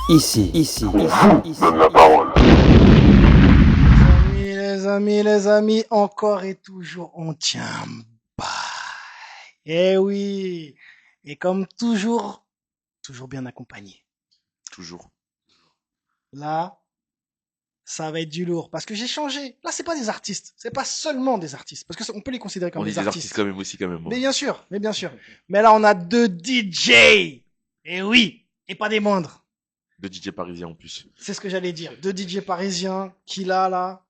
Donne la parole. Les amis, encore et toujours, on tient bail. Eh oui, et comme toujours, toujours bien accompagné. Toujours. Là, ça va être du lourd parce que j'ai changé. Là, c'est pas des artistes, c'est pas seulement des artistes parce que on peut les considérer comme On est des des artistes artistes. quand même aussi, quand même. Mais bien sûr, mais bien sûr. Mais là, on a deux DJ. Eh oui, et pas des moindres. De DJ parisien en plus. C'est ce que j'allais dire. Deux DJ parisiens qui là,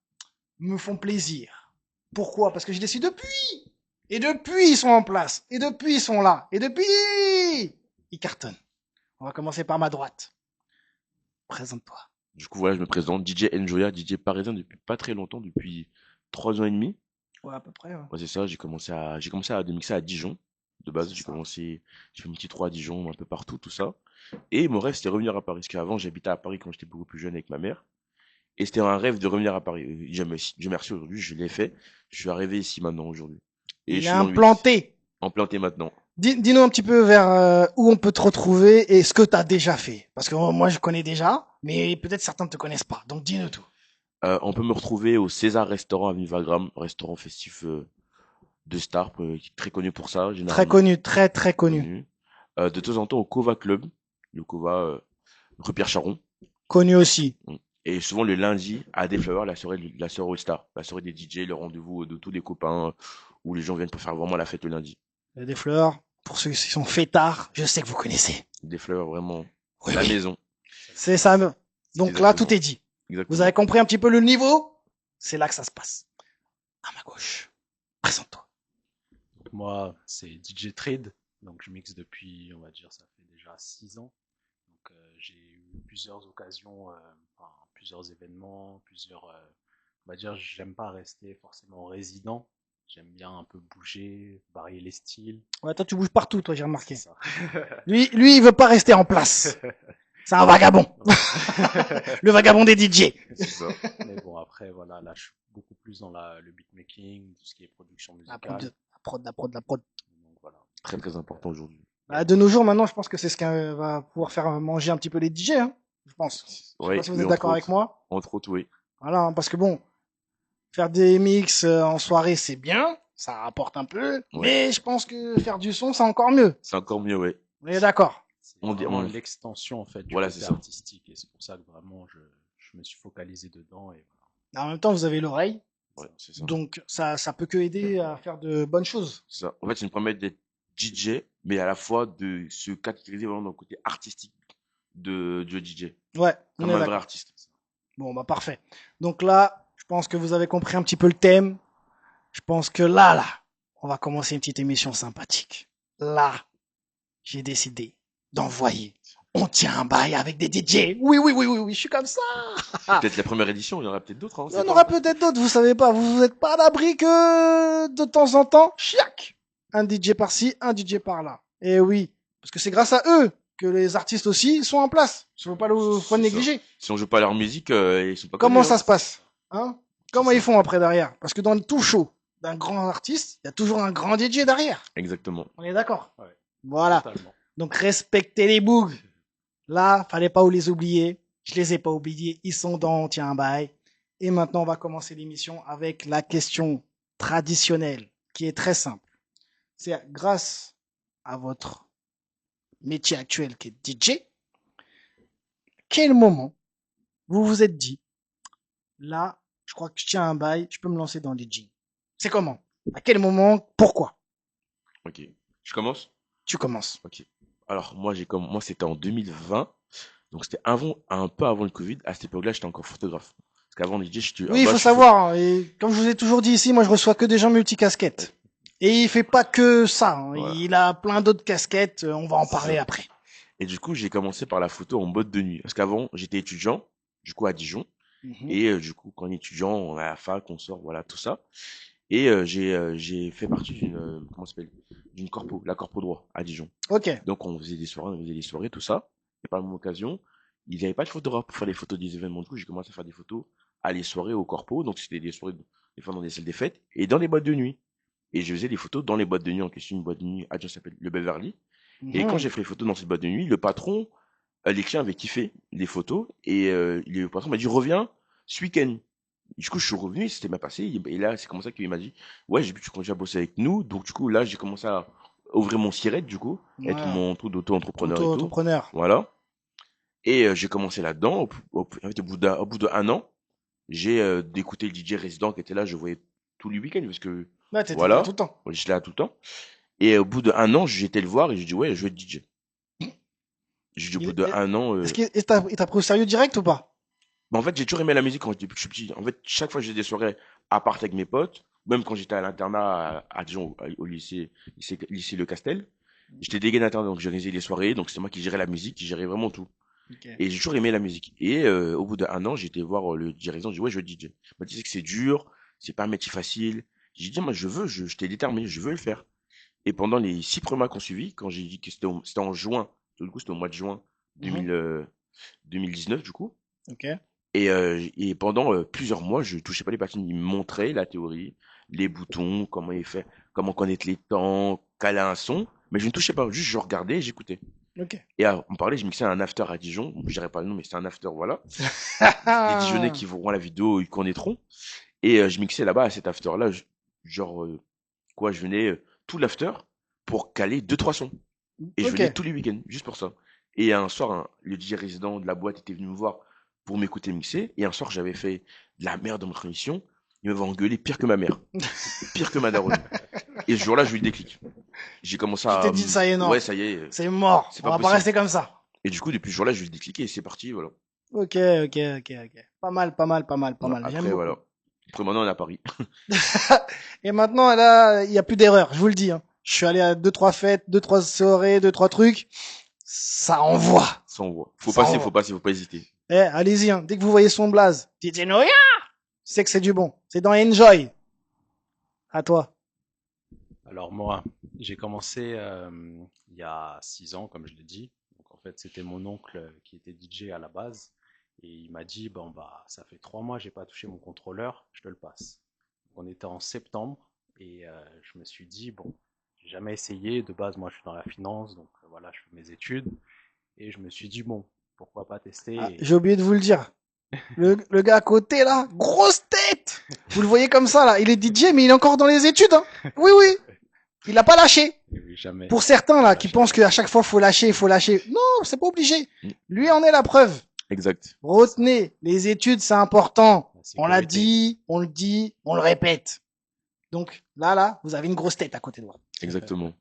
me font plaisir. Pourquoi? Parce que je les suis depuis. Et depuis, ils sont en place. Et depuis, ils sont là. Et depuis, ils cartonnent. On va commencer par ma droite. Présente-toi. Du coup, voilà, je me présente. DJ Enjoya, DJ parisien depuis pas très longtemps, depuis 3 ans et demi. Ouais, à peu près. Ouais. Ouais, c'est ça, j'ai commencé à mixer à Dijon. De base, C'est j'ai ça. commencé, j'ai fait une petite 3 à Dijon, un peu partout, tout ça. Et mon rêve, c'était revenir à Paris. Parce qu'avant, j'habitais à Paris quand j'étais beaucoup plus jeune avec ma mère. Et c'était un rêve de revenir à Paris. Dieu merci, aujourd'hui, je l'ai fait. Je suis arrivé ici maintenant, aujourd'hui. Et Il je est suis dans le 8, implanté. implanté maintenant. Dis-nous un petit peu vers où on peut te retrouver et ce que tu as déjà fait. Parce que moi, je connais déjà, mais peut-être certains ne te connaissent pas. Donc, dis-nous tout. On peut me retrouver au César Restaurant avenue Wagram, restaurant festif de stars, qui est très connu pour ça, Très généralement connu, très, très connu. connu. De temps en temps au Cova Club, le Cova rue Pierre Charon. Connu aussi. Et souvent le lundi à Des Flowers, la soirée All Star, la soirée des DJ, le rendez-vous de tous les copains, où les gens viennent pour faire vraiment la fête le lundi. Il y a des fleurs. Pour ceux qui sont fêtards, je sais que vous connaissez. Des Flowers, vraiment, Oui, la oui. maison. C'est ça. Donc là, tout Exactement. est dit. Vous Exactement. avez compris un petit peu le niveau? C'est là que ça se passe. À ma gauche. Présente-toi. Moi, c'est DJ Trade, donc je mixe depuis, on va dire, ça fait déjà 6 ans. Donc j'ai eu plusieurs occasions, enfin, plusieurs événements, on va dire, j'aime pas rester forcément résident. J'aime bien un peu bouger, varier les styles. Ouais, toi, tu bouges partout, toi, j'ai remarqué. C'est ça. Lui, il veut pas rester en place. C'est un vagabond. Le vagabond des DJ. C'est ça. Mais bon, après, voilà, là, je suis beaucoup plus dans le beatmaking, tout ce qui est production La musicale. prod. Donc voilà. Très très important aujourd'hui. Bah, de nos jours, maintenant, je pense que c'est ce qui va pouvoir faire manger un petit peu les DJ, hein. Je pense. Je sais Oui, pas si vous oui, êtes entre d'accord avec autres. moi. Entre autres, oui. Voilà, hein, parce que bon, faire des mix en soirée, c'est bien. Ça rapporte un peu. Ouais. Mais je pense que faire du son, c'est encore mieux. C'est encore mieux, ouais. On est d'accord. C'est On dit- vraiment on- l'extension en fait du Voilà, côté c'est ça. artistique et c'est pour ça que vraiment je me suis focalisé dedans et En même temps, vous avez l'oreille. Ouais, c'est ça. Donc, ça peut que aider à faire de bonnes choses. C'est ça. En fait, ça me permet d'être DJ, mais à la fois de se catégoriser vraiment dans le côté artistique du DJ. Ouais, on Comme est un vrai d'accord. artiste. Bon, bah, parfait. Donc là, je pense que vous avez compris un petit peu le thème. Je pense que là, on va commencer une petite émission sympathique. Là, j'ai décidé d'envoyer. On tient un bail avec des DJ. Oui, je suis comme ça. C'est peut-être la première édition, il y en aura peut-être d'autres, hein, on Il y sait en pas. aura peut-être d'autres, vous savez pas. Vous n'êtes pas à l'abri que de temps en temps, chiac, un DJ par-ci, un DJ par-là. Et oui, parce que c'est grâce à eux que les artistes aussi sont en place. Il ne faut pas le C'est ça. négliger. Si on joue pas leur musique, ils sont pas Comment connus, ça hein. se passe, hein? Comment C'est ils ça. font après derrière? Parce que dans le tout show d'un grand artiste, il y a toujours un grand DJ derrière. Exactement. On est d'accord? Ouais. Voilà. totalement. Donc respectez les bougs. Là, fallait pas les oublier. Je les ai pas oubliés. Ils sont dans Tiens un bail. Et maintenant, on va commencer l'émission avec la question traditionnelle, qui est très simple. C'est grâce à votre métier actuel qui est DJ, quel moment vous vous êtes dit, là, je crois que je tiens un bail, je peux me lancer dans le DJ. C'est comment? À quel moment? Pourquoi? Ok. Je commence? Tu commences. Ok. Alors, moi, c'était en 2020. Donc, c'était un peu avant le Covid. À cette époque-là, j'étais encore photographe. Parce qu'avant DJ, Oui, il faut savoir, hein, et comme je vous ai toujours dit ici, moi je reçois que des gens multicasquettes. Et il fait pas que ça, hein. Voilà. Il a plein d'autres casquettes, on va en parler après. Et du coup, j'ai commencé par la photo en boîte de nuit. Parce qu'avant, j'étais étudiant, du coup, à Dijon. Mhm. Et du coup, quand on est étudiant, on est à la fac, on sort, voilà, tout ça. Et j'ai fait partie comment ça s'appelle? D'une corpo, la corpo droit, à Dijon. Ok, Donc, on faisait des soirées, tout ça. Et par la même occasion, il n'y avait pas de photographe pour faire les photos des événements. Du coup, j'ai commencé à faire des photos à les soirées au corpo. Donc, c'était des soirées, des fois dans des salles des fêtes et dans les boîtes de nuit. Et je faisais des photos dans les boîtes de nuit en question. Une boîte de nuit à Dijon s'appelle le Beverly. Et quand Mhm. j'ai fait les photos dans cette boîte de nuit, le patron, Les clients avaient kiffé les photos et le patron m'a dit reviens ce week-end. Du coup, je suis revenu, c'était mal passé. Et là, c'est comme ça qu'il m'a dit, ouais, j'ai vu que tu continues à bosser avec nous. Donc, du coup, là, j'ai commencé à ouvrir mon siret, du coup, être Ouais. mon truc d'auto-entrepreneur et tout. Auto-entrepreneur. Voilà. Et j'ai commencé là-dedans. En fait, au bout d'un an, j'ai d'écouter le DJ résident qui était là. Je voyais tous les week-ends parce que, Ouais, t'étais là tout voilà, le temps. j'étais là tout le temps. Et au bout d'un an, j'ai été le voir et j'ai dit, ouais, je veux être DJ. J'ai dit, au bout d'un an, Est-ce qu'il t'a pris au sérieux direct ou pas? bah, en fait, j'ai toujours aimé la musique quand depuis que je suis petit. En fait, chaque fois que j'ai des soirées à part avec mes potes, même quand j'étais à l'internat à Dijon, au lycée Le Castel, j'étais délégué d'internat, donc j'organisais les soirées, donc c'est moi qui gérais la musique, qui gérais vraiment tout. Ok. Et j'ai toujours aimé la musique. Et au bout d'un an, j'ai été voir le dirigeant, j'ai dit ouais, je veux DJ. Il m'a dit que c'est dur, c'est pas un métier facile. J'ai dit moi je veux, j'étais déterminé, je veux le faire. Et pendant les 6 premiers mois qu'on suivi, quand j'ai dit que c'était en juin, du coup c'était au mois de juin Mhm. 2000, 2019 du coup. Ok. Et pendant plusieurs mois, je touchais pas les platines. Il me montrait la théorie, les boutons, comment il fait, comment connaître les temps, caler un son. Mais je ne touchais pas, juste je regardais et j'écoutais. Ok. Et on parlait, je mixais un after à Dijon. Bon, je dirais pas le nom, mais c'était un after, voilà. Les Dijonnais qui verront la vidéo, ils connaîtront. Et je mixais là-bas à cet after-là, genre, quoi, je venais tout l'after pour caler deux, trois sons. Et je Ok. venais tous les week-ends, juste pour ça. Et un soir, le DJ résident de la boîte était venu me voir pour m'écouter mixer. Et un soir, j'avais fait de la merde dans ma émission. Il m'avait engueulé pire que ma mère, pire que ma daronne. Et ce jour-là, je lui déclic. J'ai commencé Tu t'es à, dit, ça y est, non. ouais, ça y est, C'est mort. c'est On pas va pas possible. rester comme ça. Et du coup, depuis ce jour-là, je lui déclic et c'est parti, voilà. Ok, ok, ok, ok. Pas mal, pas mal, pas mal, pas Non, mal. J'aime après, voilà. beaucoup. Après, maintenant, on est à Paris. Et maintenant, là, il n'y a plus d'erreur, je vous le dis. Hein. Je suis allé à deux, trois fêtes, deux, trois soirées, deux, trois trucs. Ça envoie. Ça, on voit. Ça envoie. Faut pas hésiter. Eh, allez-y, hein. Dès que vous voyez son blaze, DJ Noya, c'est que c'est du bon. C'est dans Enjoy. À toi. Alors moi, j'ai commencé il y a 6 ans, comme je l'ai dit. Donc en fait, c'était mon oncle qui était DJ à la base. Et il m'a dit, bon bah, ça fait 3 mois, j'ai pas touché mon contrôleur, je te le passe. Donc, on était en septembre et je me suis dit, bon, j'ai jamais essayé. De base, moi, je suis dans la finance, donc voilà, je fais mes études. Et je me suis dit, bon, pourquoi pas tester Ah, et... j'ai oublié de vous le dire. Le gars à côté, là, grosse tête. Vous le voyez comme ça, là. Il est DJ, mais il est encore dans les études. Hein. Oui, oui. Il n'a pas lâché. Oui, jamais, Pour certains, là, qui lâcher pensent l'affaire. qu'à chaque fois, faut lâcher, faut lâcher. Non, c'est pas obligé. Mm. Lui en est la preuve. Exact. Retenez, les études, c'est important. La On l'a sécurité. dit, on le dit, on le répète. Donc, là, vous avez une grosse tête à côté de moi. Exactement.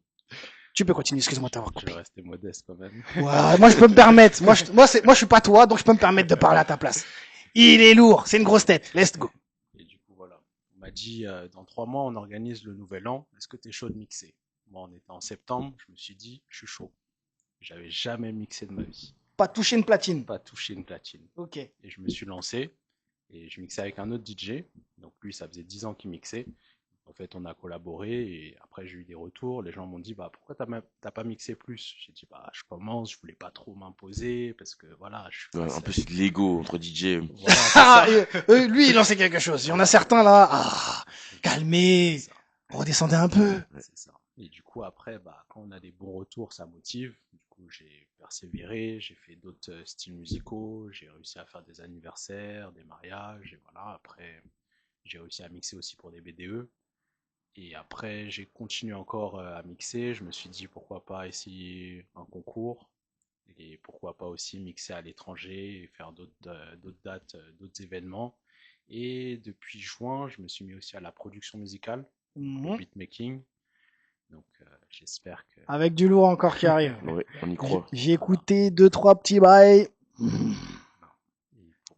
Tu peux continuer, excuse-moi de t'avoir Je coupé. vais rester modeste quand même. Ouais, moi, je peux me permettre. Moi, je suis pas toi, donc je peux me permettre de parler à ta place. Il est lourd, c'est une grosse tête. Let's go. Et du coup, voilà. On m'a dit, dans 3 mois, on organise le nouvel an. Est-ce que tu es chaud de mixer? Moi, on était en septembre. Je me suis dit, je suis chaud. J'avais jamais mixé de ma vie. Pas toucher une platine. Pas touché une platine. Ok. Et je me suis lancé. Et je mixais avec un autre DJ. Donc lui, ça faisait 10 ans qu'il mixait. En fait, on a collaboré et après j'ai eu des retours. Les gens m'ont dit, bah pourquoi t'as pas mixé plus? J'ai dit, bah je commence, je voulais pas trop m'imposer parce que voilà, je suis Ouais, face un peu c'est de l'ego entre DJ. Voilà, c'est Ah, ça. lui, il en sait quelque chose. Il y en a certains là. Ah, calmez. C'est ça. Redescendez un peu. C'est ça. Et du coup, après, bah, quand on a des bons retours, ça motive. Du coup, j'ai persévéré, j'ai fait d'autres styles musicaux, j'ai réussi à faire des anniversaires, des mariages, et voilà. Après, j'ai réussi à mixer aussi pour des BDE. Et après, j'ai continué encore à mixer. Je me suis dit pourquoi pas essayer un concours et pourquoi pas aussi mixer à l'étranger et faire d'autres dates, d'autres événements. Et depuis juin, je me suis mis aussi à la production musicale, au Mhm. beatmaking. Donc j'espère que Avec du lourd encore qui arrive. Ouais, on y croit. J'ai écouté deux, trois petits bails. il faut-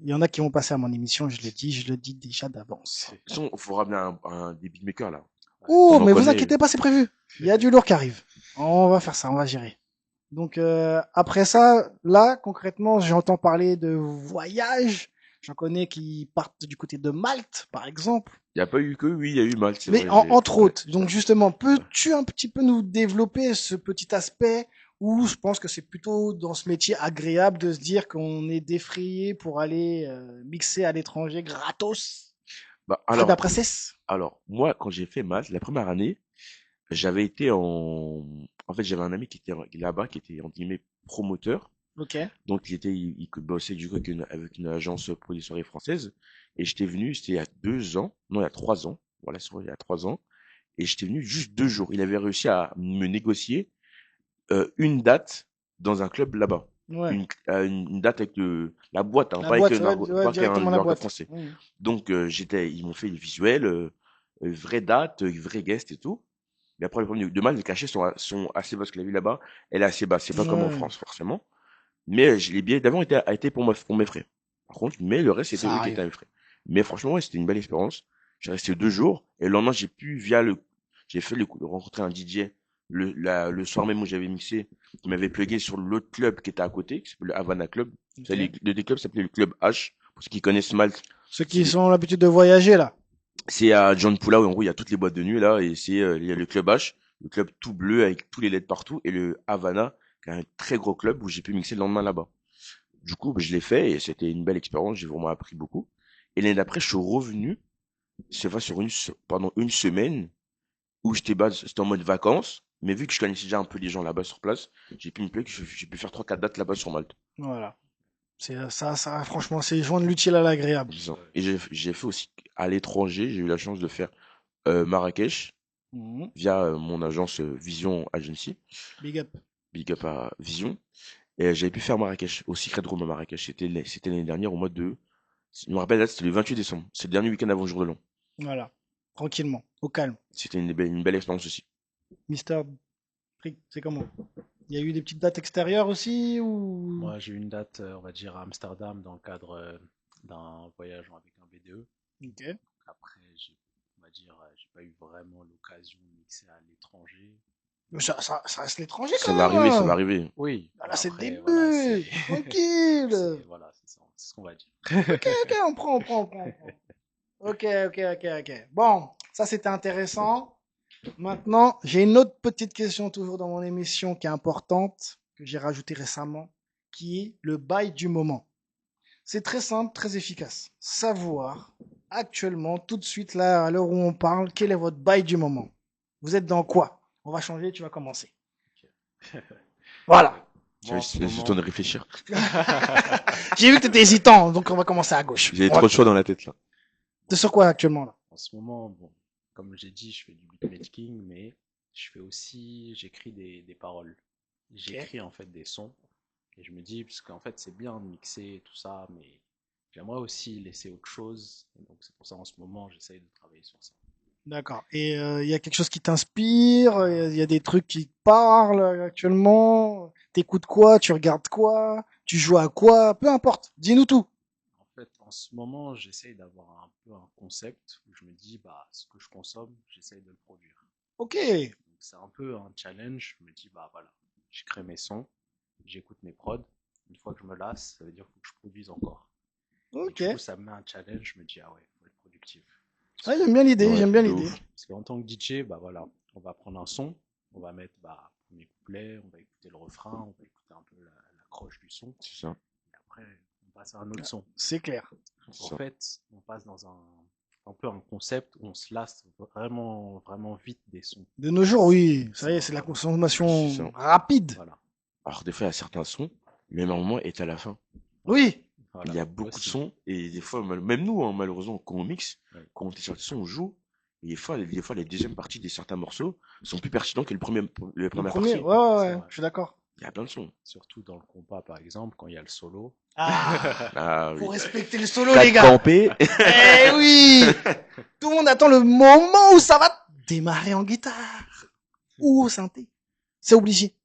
Il y en a qui vont passer à mon émission, je le dis déjà d'avance. De toute façon, il faut ramener des beatmakers là. Oh, On en mais vous connaît. inquiétez pas, c'est prévu. Il y a du lourd qui arrive. On va faire ça, on va gérer. Donc après ça, là concrètement, j'entends parler de voyage. J'en connais qui partent du côté de Malte, par exemple. Il n'y a pas eu que, oui, il y a eu Malte, c'est Mais vrai. entre Ouais. autres. Donc justement, peux-tu un petit peu nous développer ce petit aspect où je pense que c'est plutôt dans ce métier agréable de se dire qu'on est défrayé pour aller mixer à l'étranger gratos, Bah, frais de la princesse. alors, moi, quand j'ai fait Malte, la première année, j'avais été en fait, j'avais un ami qui était là-bas, qui était, entre guillemets, promoteur. Ok. Donc, il bossait du coup avec une agence pour des soirées françaises. Et j'étais venu, c'était il y a 2 ans, non, il y a 3 ans. Voilà, c'est vrai, il y a 3 ans. Et j'étais venu juste 2 jours. Il avait réussi à me négocier une date dans un club là-bas. Ouais. Une date avec la boîte, hein, La pas avec boîte, ouais, ouais, pas avec directement la l'orga boîte. français. Donc, ils m'ont fait le visuel, vraie date, vrai guest et tout. Mais après, le problème de mal, les cachets sont assez bas, parce que la vie là-bas, elle est assez basse. C'est pas comme en Ouais. France, forcément. Mais les billets d'avion a été pour mes frais. Par contre, mais le reste, c'était Ça eux qui étaient à arrive. mes frais. Mais franchement, ouais, c'était une belle expérience. J'ai resté 2 jours. Et le lendemain, j'ai fait rencontrer un DJ le soir même où j'avais mixé, qui m'avait plugué sur l'autre club qui était à côté, qui s'appelle le Havana Club. Ok. Le des clubs s'appelait le Club H. Pour ceux qui connaissent Malte, Ceux c'est qui ont l'habitude de voyager, là. c'est à John Pula, où en gros, il y a toutes les boîtes de nuit, là, et il y a le Club H, le club tout bleu avec tous les LED partout, et le Havana, qui est un très gros club où j'ai pu mixer le lendemain là-bas. Du coup, je l'ai fait et c'était une belle expérience. J'ai vraiment appris beaucoup. Et l'année d'après, je suis revenu, c'est vrai, pendant une semaine où c'était en mode vacances. Mais vu que je connaissais déjà un peu les gens là-bas sur place, j'ai pu me plaire que j'ai pu faire 3 4 dates là-bas sur Malte. Voilà. C'est ça, franchement, c'est joindre l'utile à l'agréable. Disons. Ouais. Et j'ai fait aussi à l'étranger, j'ai eu la chance de faire Marrakech Mhm. via mon agence Vision Agency. Big up. Big up à Vision. Et j'avais pu faire Marrakech, au Secret Room à Marrakech. C'était l'année dernière au mois de. Je me rappelle, là, c'était le 28 décembre. C'est le dernier week-end avant le jour de l'an. Voilà. Tranquillement. Au calme. C'était une belle expérience aussi. Mister Frick, c'est comment? Il y a eu des petites dates extérieures aussi ou? Moi, j'ai eu une date, on va dire, à Amsterdam dans le cadre d'un voyage avec un BDE. Ok. Après, on va dire, j'ai pas eu vraiment l'occasion de mixer à l'étranger. Mais ça reste l'étranger Ça quand va même, arriver, ça va hein. arriver. Oui, Ah, mais là, c'est le après, voilà, début. Tranquille. voilà, c'est ce qu'on va dire. Ok, ok, on prend. Ok, ok, ok, ok. Bon, ça c'était intéressant. Maintenant, j'ai une autre petite question toujours dans mon émission qui est importante, que j'ai rajoutée récemment, qui est le bail du moment. C'est très simple, très efficace. Savoir actuellement, tout de suite, là, à l'heure où on parle, quel est votre bail du moment. Vous êtes dans quoi? On va changer, tu vas commencer. Voilà. Moi, en ce J'ai le temps de moment, réfléchir. J'ai vu que tu étais hésitant, donc on va commencer à gauche. J'avais trop de choix dans la tête, là. T'es sur quoi actuellement là? en ce moment, bon, comme j'ai dit, je fais du beatmaking, mais j'écris des paroles. Ok. J'écris en fait des sons. Et je me dis, parce qu'en fait, c'est bien de mixer tout ça, mais j'aimerais aussi laisser autre chose. Et donc, c'est pour ça, en ce moment, j'essaye de travailler sur ça. D'accord. Et il y a quelque chose qui t'inspire? Il y a des trucs qui te parlent actuellement? T'écoutes quoi? Tu regardes quoi? Tu joues à quoi? Peu importe. Dis-nous tout. En fait, en ce moment, j'essaye d'avoir un peu un concept où je me dis, bah, ce que je consomme, j'essaye de le produire. Ok. Donc, c'est un peu un challenge. Je me dis, bah voilà, je crée mes sons, j'écoute mes prods. Une fois que je me lasse, ça veut dire qu'il faut que je produise encore. Et Ok. du coup, ça me met un challenge. Je me dis, ah ouais, il faut être productif. Parce Ah, que, j'aime bien l'idée. Ouais, J'aime bien de l'idée. ouf. parce qu'en tant que DJ, bah voilà, on va prendre un son, on va mettre bah, premier couplet, on va écouter le refrain, on va écouter un peu la croche du son. C'est ça, Et après, on passe à un autre son. C'est clair. Donc c'est en ça. fait, on passe dans un peu un concept où on se lasse vraiment, vraiment vite des sons. De nos jours, oui. Ça C'est y est, un, c'est la C'est consommation ça. rapide. voilà, Alors, des fois, il y a certains sons, même à un moment, est à la fin. voilà, Oui. Il voilà, y a beaucoup de aussi. sons, et des fois, même nous, hein, malheureusement, quand on mixe, Ouais. quand on télécharge des sons, on joue, et des fois, les deuxièmes parties de certains morceaux sont plus pertinents que la Le première premier, partie. ouais, ouais, C'est ouais. vrai. Je suis d'accord. Il y a plein de sons. Surtout dans le compas, par exemple, quand il y a le solo. Ah. Ah Faut oui. respecter le solo, les 4 gars. campés. Eh oui. Tout le monde attend le moment où ça va démarrer en guitare ou au synthé. C'est obligé.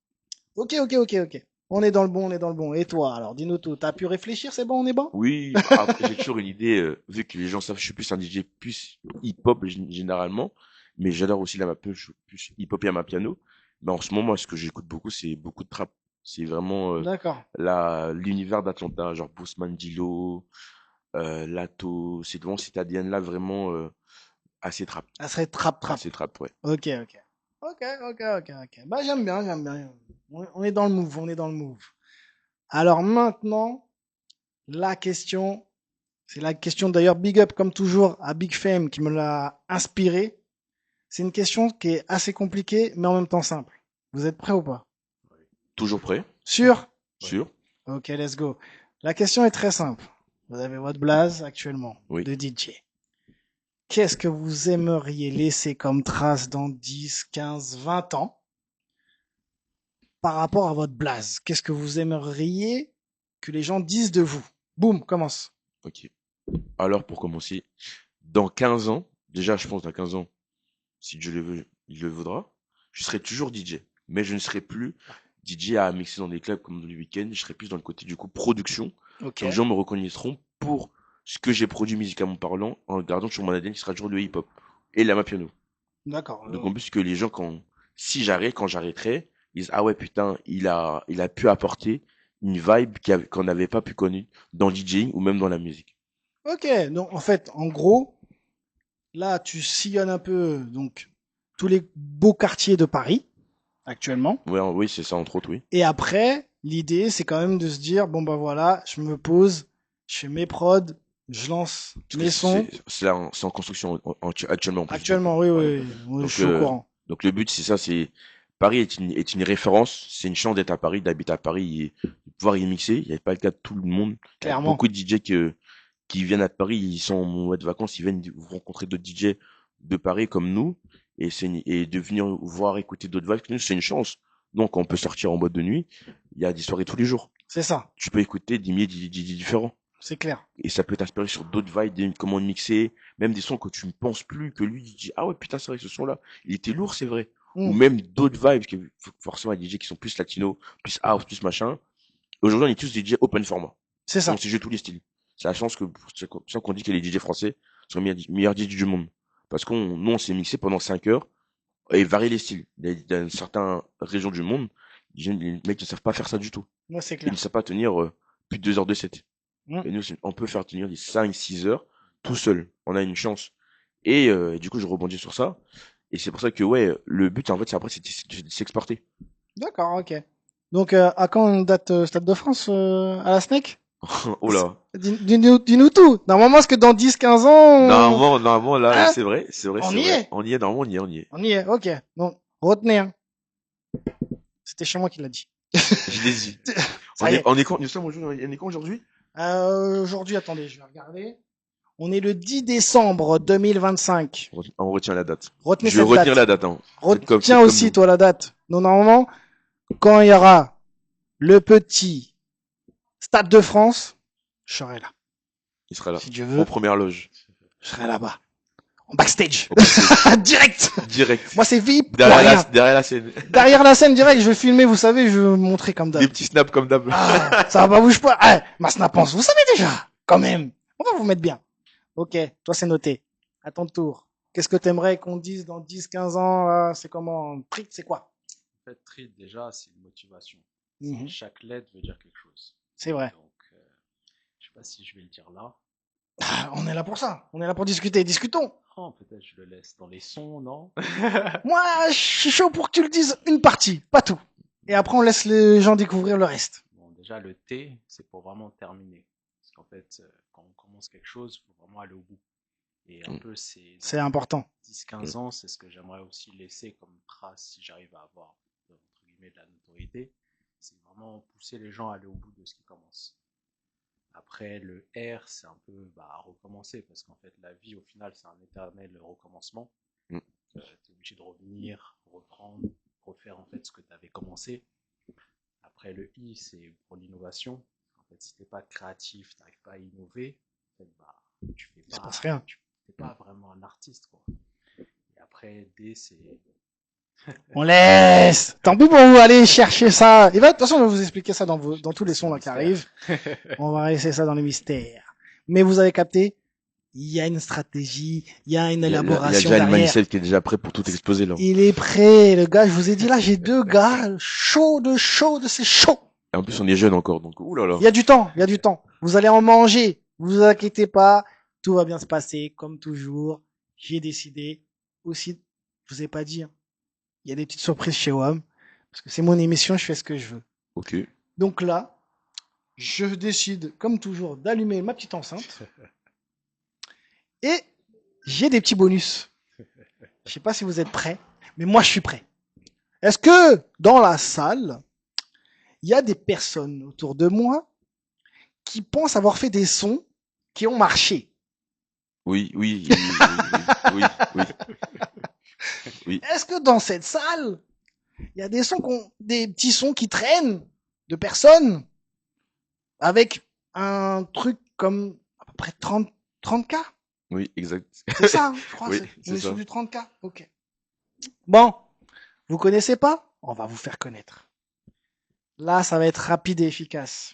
Ok, ok, ok, ok. On est dans le bon, on est dans le bon. Et toi, alors, dis-nous tout. T'as pu réfléchir, c'est bon, on est bon? Oui, après, j'ai toujours une idée, vu que les gens savent que je suis plus un DJ plus hip-hop généralement, mais j'adore aussi la plus hip-hop et piano. Mais en ce moment, ce que j'écoute beaucoup, c'est beaucoup de trap. C'est vraiment D'accord. l'univers d'Atlanta, genre Bousman Dilo, Lato, c'est vraiment cette ADN-là vraiment assez trap. Ça serait trap, trap. Assez trap, ouais. Ok, ok. Ok, ok, ok, ok. Bah, j'aime bien, j'aime bien. On est dans le move, on est dans le move. Alors maintenant, la question, c'est la question d'ailleurs big up comme toujours à Big Fame qui me l'a inspiré. C'est une question qui est assez compliquée, mais en même temps simple. Vous êtes prêts ou pas? Ouais, Toujours prêt, Sûr? ouais. sûr. Ok, let's go. La question est très simple. Vous avez votre blaze actuellement Oui. de DJ. Qu'est-ce que vous aimeriez laisser comme trace dans 10, 15, 20 ans par rapport à votre blaze? Qu'est-ce que vous aimeriez que les gens disent de vous? Boum, commence. Ok. Alors, pour commencer, dans 15 ans, déjà, je pense dans 15 ans, si Dieu le veut, il le voudra, je serai toujours DJ. Mais je ne serai plus DJ à mixer dans des clubs comme dans les week-ends. Je serai plus dans le côté, du coup, production. Ok, Donc, les gens me reconnaîtront pour ce que j'ai produit musicalement parlant, en gardant sur mon ADN qui sera toujours le hip-hop et la piano. d'accord. Donc, en plus que les gens, si j'arrête, quand j'arrêterai, ils disent, ah ouais, putain, il a pu apporter une vibe qu'on n'avait pas pu connaître dans le DJing ou même dans la musique. Ok, donc en fait, en gros, là, tu sillonnes un peu donc tous les beaux quartiers de Paris actuellement. Ouais, oui, c'est ça, entre autres, oui. Et après, l'idée, c'est quand même de se dire, bon bah voilà, je me pose, je fais mes prods, je lance Parce que mes sons. c'est en construction actuellement en plus. Actuellement, oui, Ouais. oui, oui, je Donc, suis au courant. donc le but, c'est ça, c'est Paris est une référence. C'est une chance d'être à Paris, d'habiter à Paris et de pouvoir y mixer. Il n'y a pas le cas de tout le monde. Il y a Clairement. beaucoup de DJ qui viennent à Paris, ils sont en mois de vacances, ils viennent rencontrer d'autres DJ de Paris comme nous et de venir voir écouter d'autres vibes que nous, c'est une chance. Donc, on peut sortir en boîte de nuit. Il y a des soirées tous les jours. C'est ça, Tu peux écouter des milliers de DJ différents. c'est clair. Et ça peut t'inspirer sur d'autres vibes, comment mixer, même des sons que tu ne penses plus, que lui, il dit, ah ouais, putain, c'est vrai, ce son-là, il était lourd, c'est vrai. Ou Mm. même d'autres vibes, forcément, des DJ qui sont plus latino, plus house, plus machin. Aujourd'hui, on est tous des DJ open format. C'est ça. On sait jouer tous les styles. C'est la chance c'est pour ça qu'on dit que les DJ français sont les meilleurs DJ du monde. Parce nous, on s'est mixé pendant 5 heures et varier les styles. Dans certaines régions du monde, les mecs ne savent pas faire ça du tout. Moi, c'est Ils clair. ne savent pas tenir plus de 2 heures de set. Mm. Et nous, on peut faire tenir des 5-6 heures tout seul. On a une chance. Et du coup, je rebondis sur ça. Et c'est pour ça que, ouais, le but, en fait, c'est après, c'est de s'exporter. D'accord, ok. Donc, à quand une date Stade de France à la SNEC? Oh là. Dis-nous tout. Normalement, est-ce que dans 10, 15 ans, Normalement, là, Hein c'est vrai, on c'est y vrai. est? On y est, normalement, on y est. On y est, ok. Donc, retenez, hein. C'était chez moi qui l'a dit. Je l'ai dit. Ça y est. On est quand, nous sommes aujourd'hui, on est quand aujourd'hui? Aujourd'hui, attendez, je vais regarder. On est le 10 décembre 2025. On retient la date. Retenez Je vais cette retenir date. la date, hein. Retiens comme aussi, nous. toi, la date. Donc, normalement, quand il y aura le petit Stade de France, je serai là. Il sera là. Si Dieu En veut, première loge. je serai là-bas. En backstage. Au backstage. Direct. Direct. Moi, c'est VIP. Derrière la scène. Derrière la scène, direct, je vais filmer, vous savez, je vais vous montrer comme d'hab. Des petits snaps comme d'hab. Ah, ça va, bouge pas. Ah, ma snapance, vous savez déjà. Quand même. On va vous mettre bien. Ok, toi, c'est noté. À ton tour. Qu'est-ce que t'aimerais qu'on dise dans 10, 15 ans, là? C'est comment? Trick, c'est quoi? En fait, trade, déjà, c'est une motivation. Mhm. Chaque lettre veut dire quelque chose. C'est vrai. Donc, je sais pas si je vais le dire là. Ah, on est là pour ça. On est là pour discuter. Discutons. Oh, peut-être je le laisse dans les sons, non? Moi, je suis chaud pour que tu le dises une partie, pas tout. Et après, on laisse les gens découvrir le reste. Bon, déjà, le T, c'est pour vraiment terminer. Parce qu'en fait, quand on commence quelque chose, il faut vraiment aller au bout. Et un peu, C'est important. 10-15 ans, c'est ce que j'aimerais aussi laisser comme trace si j'arrive à avoir, entre guillemets, de la notoriété. C'est vraiment pousser les gens à aller au bout de ce qui commence. Après, le R, c'est un peu recommencer, parce qu'en fait, la vie, au final, c'est un éternel recommencement. Mm. Tu es obligé de revenir, reprendre, refaire en fait ce que tu avais commencé. Après, le I, c'est pour l'innovation. En fait, si tu n'es pas créatif, tu n'arrives pas à innover, en fait, tu fais Il se pas, passe rien. tu n'es pas vraiment un artiste, quoi. Et après, D, c'est... On laisse. Tant pis pour vous, allez chercher ça. Et de toute façon, on va vous expliquer ça dans tous les sons là qui arrivent. On va laisser ça dans le mystère. Mais vous avez capté, il y a une stratégie, il y a une Il y a élaboration déjà une derrière. mindset qui est déjà prêt pour tout exploser, là. Il est prêt, le gars. Je vous ai dit là, j'ai deux gars chauds, c'est chaud. Et en plus, on est jeune encore, donc, oulala. Il y a du temps, il y a du temps. Vous allez en manger. Vous inquiétez pas, tout va bien se passer comme toujours. J'ai décidé aussi, je vous ai pas dit. Hein. Il y a des petites surprises chez WAM. Parce que c'est mon émission, je fais ce que je veux. Ok. Donc là, je décide, comme toujours, d'allumer ma petite enceinte. Et j'ai des petits bonus. Je sais pas si vous êtes prêts, mais moi je suis prêt. Est-ce que dans la salle, Il y a des personnes autour de moi qui pensent avoir fait des sons qui ont marché. Oui, oui, oui, oui, oui, oui. Est-ce que dans cette salle, il y a des petits sons qui traînent de personnes avec un truc comme à peu près 30K? Oui, exact. C'est ça, hein, je crois. Oui, On c'est est sur ça. du 30K. Ok. Bon, vous connaissez pas? On va vous faire connaître. Là, ça va être rapide et efficace.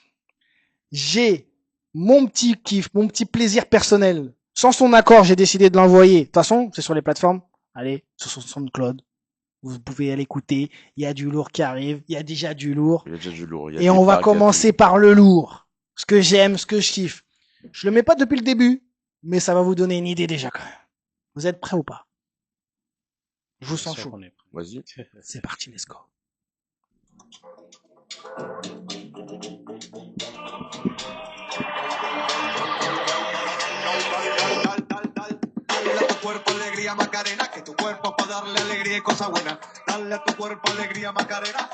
J'ai mon petit kiff, mon petit plaisir personnel. Sans son accord, j'ai décidé de l'envoyer. De toute façon, c'est sur les plateformes. Allez, sur son SoundCloud. Vous pouvez aller écouter. Il y a du lourd qui arrive. Il y a déjà du lourd. Il y a déjà du lourd. Il y a Et des on va packs, il y a tout. commencer par le lourd. Ce que j'aime, ce que je kiffe. Je le mets pas depuis le début, mais ça va vous donner une idée déjà quand même. Vous êtes prêts ou pas? Je vous Bien sens sûr chaud. qu'on est prêt. Vas-y. C'est parti, let's go. Dale a tu cuerpo alegría Macarena, que tu cuerpo es para darle alegría y cosas buenas. Dale a tu cuerpo alegría Macarena.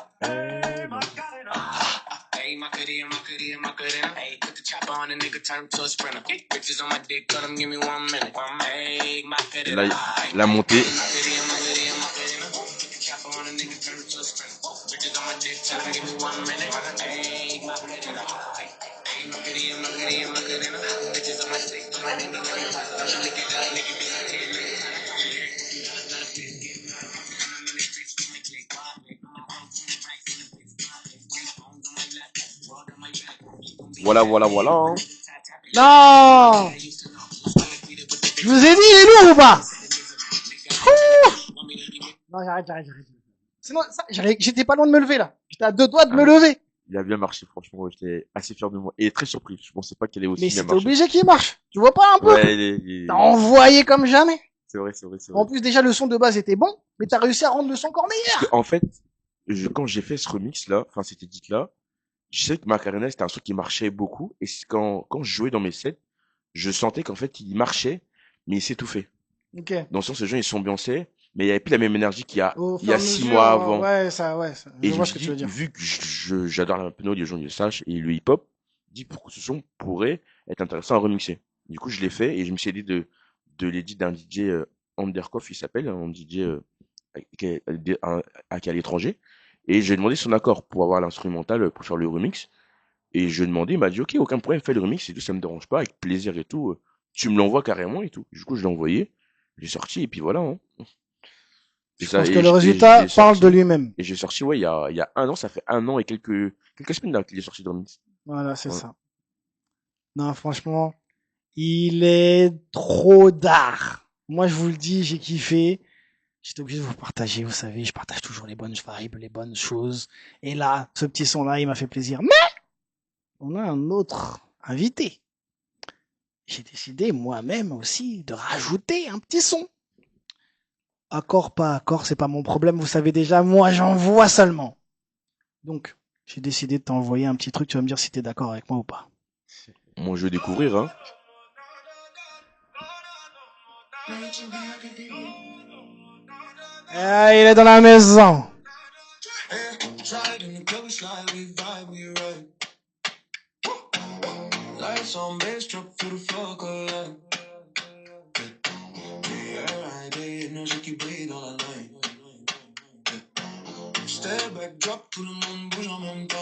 Macarena. Hey, Macarena. Hey, put the chopper on a nigga, turn him to a sprinter. Bitches on my dick, cut him, give me 1 minute. Hey, Et là, Macarena. la montée. Macarena. Put the chopper on a nigga, turn him to a sprinter. Bitches on my dick, tell him, give me 1 minute. Hey, Macarena. Hey, Macarena. Bitches on my dick, tell him, give me 1 minute. Lick it up, lick it, Voilà, voilà, voilà. Hein. Non! Je vous ai dit, il est lourd ou pas? Non, j'arrête. Sinon, j'étais pas loin de me lever là. J'étais à 2 doigts de me lever. Il a bien marché, franchement. J'étais assez fier de moi. Et très surpris. Je pensais pas qu'elle allait aussi Mais bien c'était marcher. obligé qu'il marche. Tu vois pas un peu? Ouais, T'as envoyé comme jamais. c'est vrai, c'est vrai, c'est En vrai. plus, déjà, le son de base était bon, mais t'as réussi à rendre le son encore meilleur. Parce que, en fait, quand j'ai fait ce remix là, enfin, cet edit là, je sais que Macarena, c'était un truc qui marchait beaucoup. Et quand je jouais dans mes sets, je sentais qu'en fait, il marchait, mais il s'étouffait. Ok. Dans le sens, les gens, ils s'ambiançaient, mais il y avait plus la même énergie Au il fur y et a à 6 mesure, mois avant. ouais, Et je je vois me ce que suis tu veux dit, dire. vu que j'adore la piano, les gens le sachent, et le hip-hop, dit pour que ce son pourrait être intéressant à remixer. Du coup, je l'ai fait et je me suis aidé de l'édit d'un DJ Undercoff, il s'appelle, un DJ qui est à l'étranger. Et j'ai demandé son accord pour avoir l'instrumental pour faire le remix. Et je lui ai demandé, il m'a dit, ok, aucun problème, fais le remix et tout, ça me dérange pas, avec plaisir et tout. Tu me l'envoies carrément et tout. Du coup, je l'ai envoyé, j'ai sorti et puis voilà. Hein. Et Je ça, pense que et le je résultat l'ai parle de sorti. lui-même. Et j'ai sorti, ouais, il y a 1 an, ça fait 1 an et quelques semaines là qu'il est sorti dans le mix. Voilà, c'est Ouais. ça. Non, franchement, il est trop d'art. Moi, je vous le dis, j'ai kiffé. J'étais obligé de vous partager, vous savez, je partage toujours les bonnes vibes, les bonnes choses. Et là, ce petit son-là, il m'a fait plaisir. Mais on a un autre invité. J'ai décidé moi-même aussi de rajouter un petit son. Accord, pas accord, c'est pas mon problème, vous savez déjà, moi j'en vois seulement. Donc, j'ai décidé de t'envoyer un petit truc, tu vas me dire si t'es d'accord avec moi ou pas. Moi, je vais découvrir, hein. Ah, il est dans la maison. Step back, drop, tout le monde bouge en même temps.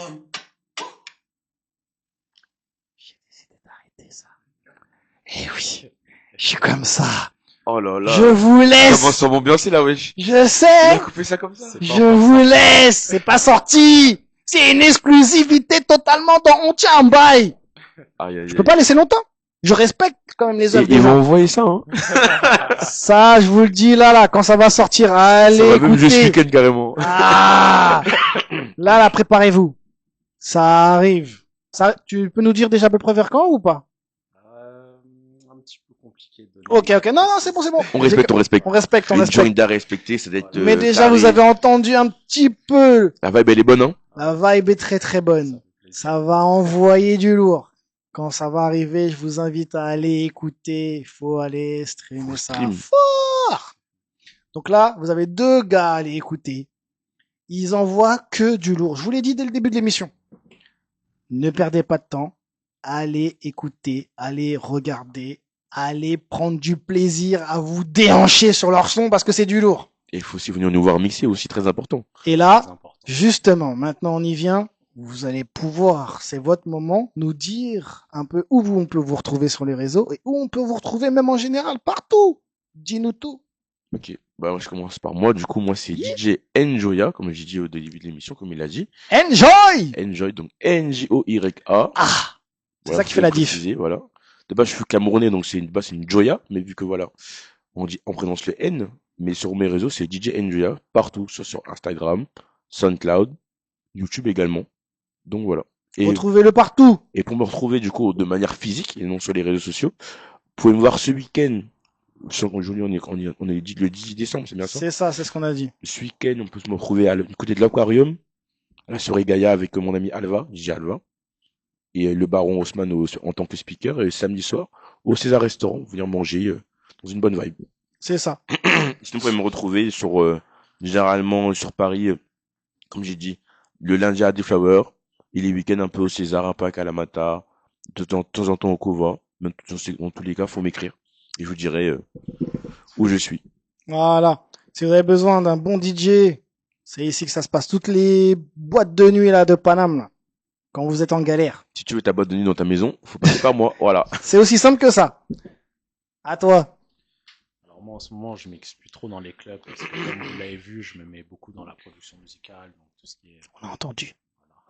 J'ai décidé d'arrêter ça. Eh oui, je suis comme ça. Oh là là. Je vous laisse. Commence à m'ambiancer là, wesh. Je Il a sais. coupé ça comme ça. C'est pas Je encore vous sorti. laisse. C'est pas sorti. C'est une exclusivité totalement dans On tient un bail. Aïe, aïe, Je peux aïe. pas laisser longtemps. Je respecte quand même les œuvres Et des ils m'ont gens. envoyé ça, hein. Ça, je vous le dis là, quand ça va sortir, allez Ça va même jouer ce écouter. week-end carrément. Ah, là, préparez-vous. Ça arrive. Ça, tu peux nous dire déjà à peu près vers quand ou pas? Un petit peu compliqué de donner Ok. une Non, précision. c'est bon, c'est bon. On respecte, on respecte. On respecte, on Une respecte. joint d'art respecté, ça doit être. Mais déjà, carré. vous avez entendu un petit peu. La vibe, elle est bonne, hein. La vibe est très très bonne. Ça va envoyer du lourd. Quand ça va arriver, je vous invite à aller écouter. Il faut aller streamer ça stream. fort. Donc là, vous avez 2 gars à aller écouter. Ils envoient que du lourd. Je vous l'ai dit dès le début de l'émission. Ne perdez pas de temps. Allez écouter, allez regarder, allez prendre du plaisir à vous déhancher sur leur son parce que c'est du lourd. Et il faut aussi venir nous voir mixer, aussi très important. Et Très là, important. justement, maintenant on y vient. Vous allez pouvoir, c'est votre moment, nous dire un peu où on peut vous retrouver sur les réseaux et où on peut vous retrouver même en général, partout. Dis-nous tout. Ok, bah je commence par moi. Du coup, moi c'est DJ Enjoya, comme j'ai dit au début de l'émission, comme il a dit. Enjoy! Enjoy, donc Njoya. Ah! C'est Voilà, ça qui faut fait la le diff. préciser, voilà. De base, je suis camerounais, donc c'est une Joya, mais vu que voilà, on prononce le N, mais sur mes réseaux, c'est DJ Njoya, partout, sur Instagram, SoundCloud, YouTube également. Donc voilà. Et, Retrouvez-le partout. et pour me retrouver, du coup, de manière physique, et non sur les réseaux sociaux, vous pouvez me voir ce week-end. Aujourd'hui, on est le 10 décembre, c'est bien ça? C'est ça, c'est ce qu'on a dit. Ce week-end, on peut se retrouver du côté de l'Aquarium, à la soirée Gaïa avec mon ami Alva, DJ Alva, et le baron Haussmann en tant que speaker, et samedi soir, au César Restaurant, venir manger dans une bonne vibe. C'est ça. Sinon, vous pouvez me retrouver généralement sur Paris, comme j'ai dit, le lundi à Deflower, et les week-ends un peu au César, un peu à Kalamata, de temps en temps au Kova. Mais dans tous les cas, faut m'écrire. Et je vous dirai où je suis. Voilà. Si vous avez besoin d'un bon DJ, c'est ici que ça se passe. Toutes les boîtes de nuit là de Paname, là, quand vous êtes en galère. Si tu veux ta boîte de nuit dans ta maison, faut passer par moi. Voilà. C'est aussi simple que ça. À toi. Alors moi en ce moment je mixe plus trop dans les clubs parce que comme vous l'avez vu je me mets beaucoup dans la production musicale, donc tout ce qui est... On a entendu.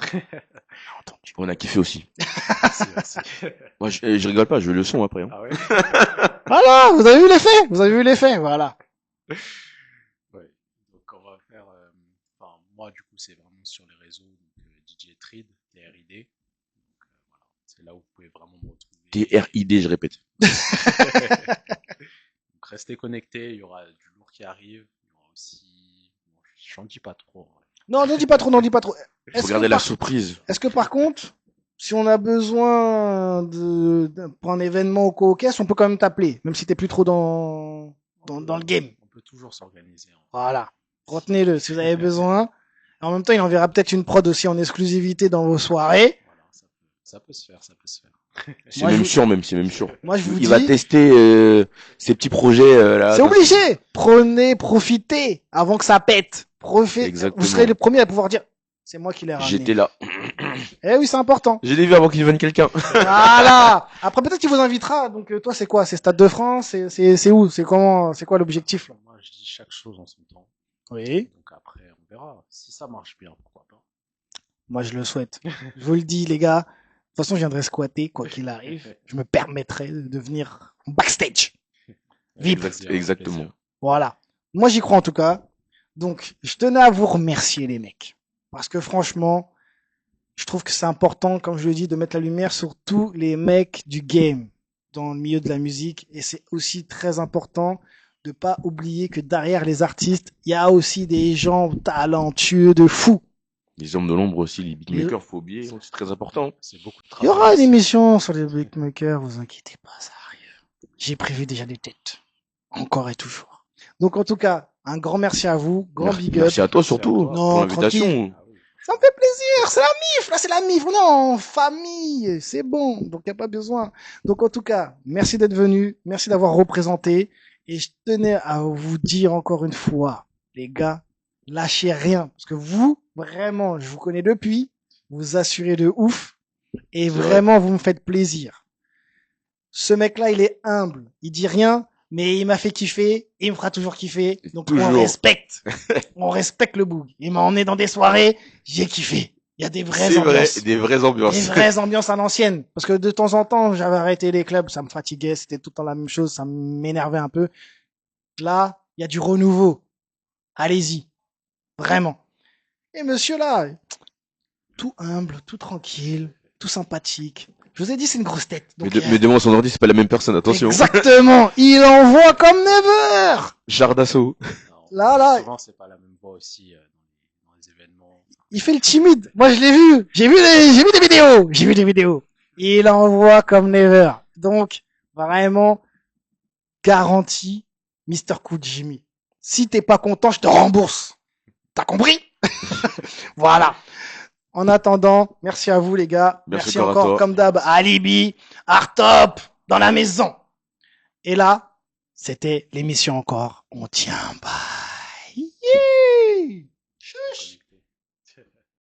Voilà. On a entendu. On a kiffé aussi. Merci, merci. Moi, je rigole pas, je veux le son après. Hein. Ah ouais. Voilà, vous avez vu l'effet. Vous avez vu l'effet. Voilà. Ouais. Donc on va faire... Enfin moi du coup c'est vraiment sur les réseaux, donc DJ Trid, TRID. Donc voilà, c'est là où vous pouvez vraiment me retrouver. TRID, je répète. Donc restez connectés, il y aura du lourd qui arrive, il y aura aussi... Bon, j'en dis pas trop. Ouais. Non, n'en dis pas trop, n'en dis pas trop. Faut garder la surprise. Est-ce que par contre, si on a besoin pour un événement au co-caisse, on peut quand même t'appeler, même si t'es plus trop dans le game. On peut toujours s'organiser. Hein. Voilà. Retenez-le si vous avez besoin. En même temps, il enverra peut-être une prod aussi en exclusivité dans vos soirées. Voilà, ça peut se faire, ça peut se faire. C'est Moi, même je- sûr, même, c'est même sûr. Moi, je vous Il dis, va tester ses petits projets là. c'est obligé. Prenez, profitez avant que ça pète. Exactement. Vous serez les premiers à pouvoir dire, c'est moi qui l'ai ramené. J'étais là. Eh oui, c'est important. Je l'ai vu avant qu'il vienne quelqu'un. Voilà. Après, peut-être qu'il vous invitera. Donc, toi, c'est quoi? C'est Stade de France? C'est où? C'est comment? C'est quoi l'objectif, là? Moi, je dis chaque chose en son temps. Oui. Donc après, on verra. Si ça marche bien, pourquoi pas. Moi, je le souhaite. Je vous le dis, les gars. De toute façon, je viendrai squatter, quoi qu'il arrive. Je me permettrai de venir en backstage. VIP. Exactement. Voilà. Moi, j'y crois en tout cas. Donc, je tenais à vous remercier, les mecs. Parce que franchement, je trouve que c'est important, comme je le dis, de mettre la lumière sur tous les mecs du game dans le milieu de la musique. Et c'est aussi très important de pas oublier que derrière les artistes, il y a aussi des gens talentueux de fou. Les hommes de l'ombre aussi, les beatmakers, faut oublier, c'est très important. C'est beaucoup de Il y travail. aura une aussi. émission sur les beatmakers, vous inquiétez pas, ça arrive. J'ai prévu déjà des têtes. Encore et toujours. Donc en tout cas, un grand merci à vous, grand big up. Merci à toi surtout Merci à toi. Non, pour l'invitation. Ah oui. Ça me fait plaisir, c'est la MIF, là c'est la MIF, on est en famille, c'est bon, donc il n'y a pas besoin. Donc en tout cas, merci d'être venu, merci d'avoir représenté, et je tenais à vous dire encore une fois, les gars, lâchez rien, parce que vous, vraiment, je vous connais depuis, vous assurez de ouf, et vraiment vous me faites plaisir. Ce mec-là, il est humble, il dit rien, mais il m'a fait kiffer, et il me fera toujours kiffer, donc on Toujours. respecte. On respecte le boug. Il m'a emmené dans des soirées, j'ai kiffé. Il y a des vraies C'est vrai, ambiances. des vraies ambiances. Des vraies ambiances à l'ancienne. Parce que de temps en temps, j'avais arrêté les clubs, ça me fatiguait, c'était tout le temps la même chose, ça m'énervait un peu. Là, il y a du renouveau. Allez-y. Vraiment. Et monsieur là, tout humble, tout tranquille, tout sympathique. Je vous ai dit, c'est une grosse tête. Donc, Mais devant son ordi, c'est pas la même personne, attention. exactement. Il envoie comme never. Char d'assaut. Non, Là. Souvent, c'est pas la même voix aussi dans les événements. Il fait le timide. Moi, je l'ai vu. J'ai vu des vidéos. J'ai vu des vidéos. Il envoie comme never. Donc, vraiment, garantie, Mr. Cool Jimmy. Si t'es pas content, je te rembourse. T'as compris? Voilà. En attendant, merci à vous les gars. Merci Merci encore à encore toi. comme d'hab à Alibi, Artop dans la maison. Et là, c'était l'émission encore. On tient bas.